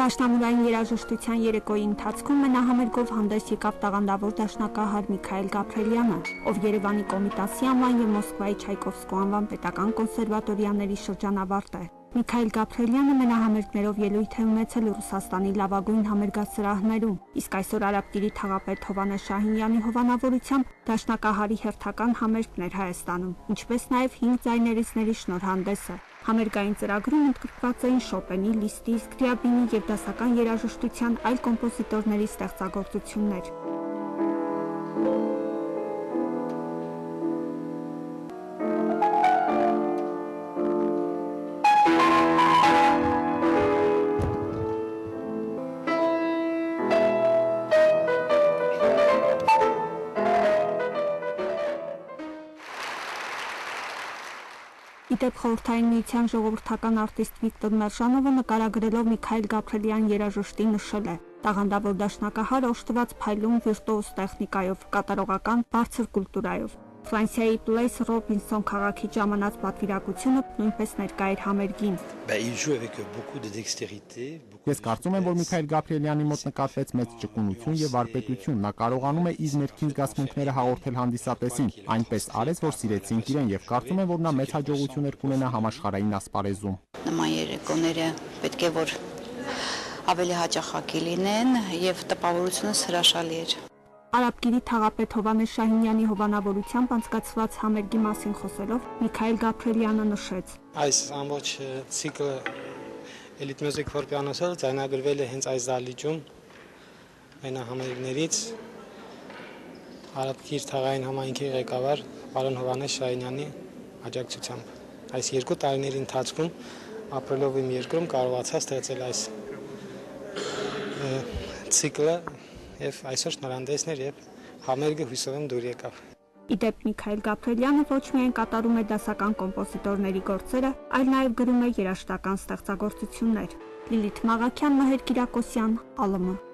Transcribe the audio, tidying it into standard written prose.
Դաշնամուրային երաժշտության երեկոյի ընթացքում մենահամերգով հանդես եկավ տաղանդավոր դաշնակահար Միքայել Գաբրելյանը, ով Երևանի Կոմիտասի անվան և Մոսկվայի Չայկովսկու անվան պետական կոնսերվատորիաների շրջանավարտ է։ Միքայել Գաբրելյանը մենահամերգներով ելույթ է ունեցել Ռուսաստանի լավագույն համերգասրահներում, իսկ այսօր Արաբկիրի թաղապետ Հովհաննես Շահինյանի հովանավորությամբ դաշնակահարի հերթական համերգն էր Հայաստանում, ինչպես նաև 5 ձայներիցների շնորհանդեսը։ Համերգային ծրագրում ընդգրկված էին Շոպենի, Լիստի, Սկրյաբինի և դասական երաժշտության այլ կոմպոզիտորների ստեղծագործություններ։ Իդեպ Խորհրդային Միության ժողովրդական արտիստ Վիկտոր Մերժանովը նկարագրելով Միքայել Գաբրելյան երաժշտի նշել է. տաղանդավոր դաշնակահար օժտված փայլուն վիրտուոզ տեխնիկայով, կատարողական բարձր կուլտուրայով։ Ֆրանսիայի Պլեյս Ռոբինսոն քաղաքի ժամանած պատվիրակությունը նույնպես ներկա էր համերգին։ Ես կարծում եմ, որ Միքայել Գաբրելյանի մոտ նկատվեց մեծ ճկունություն եւ վարպետություն, նա կարողանում է իր ներքին զգացմունքները հաղորդել հանդիսատեսին, այնպես արեց, որ սիրեցինք իրեն եւ կարծում եմ, որ նա մեծ հաջողություններ կունենա համաշխարհային ասպարեզում։ Նման երեկոները պետք է որ ավելի հաճախակի լինեն եւ տպավորությունս հրաշալի էր։ Արաբկիրի թաղապետ Հովհաննես Շահինյանի հովանավորությամբ անցկացված համերգի մասին խոսելով Միքայել Գաբրելյանը նշեց. Այս ամբողջ ցիկլը Էլիտ մյուզիկ ֆոր պիանոսով ձայնագրվել է հենց այս դահլիճում մենահամերգներից Արաբկիր թաղային համայնքի ղեկավար պարոն Հովհաննես Շահինյանի աջակցությամբ։ Այս 2 տարիների ընթացքում ապրելով իմ երկրում կարողացա ստեղծել այս ցիկլը եւ այսօր շնորհանդեսներ եւ համերգը հույսով եմ դուր եկավ։ Իդեպ Միքայել Գաբրելյանը ոչ միայն կատարում է դասական կոմպոզիտորների գործերը, այլ նաև գրում է երաժշտական ստեղծագործություններ։ Լիլիթ Մաղաքյան, Մհեր Կիրակոսյան, ԱԼՄ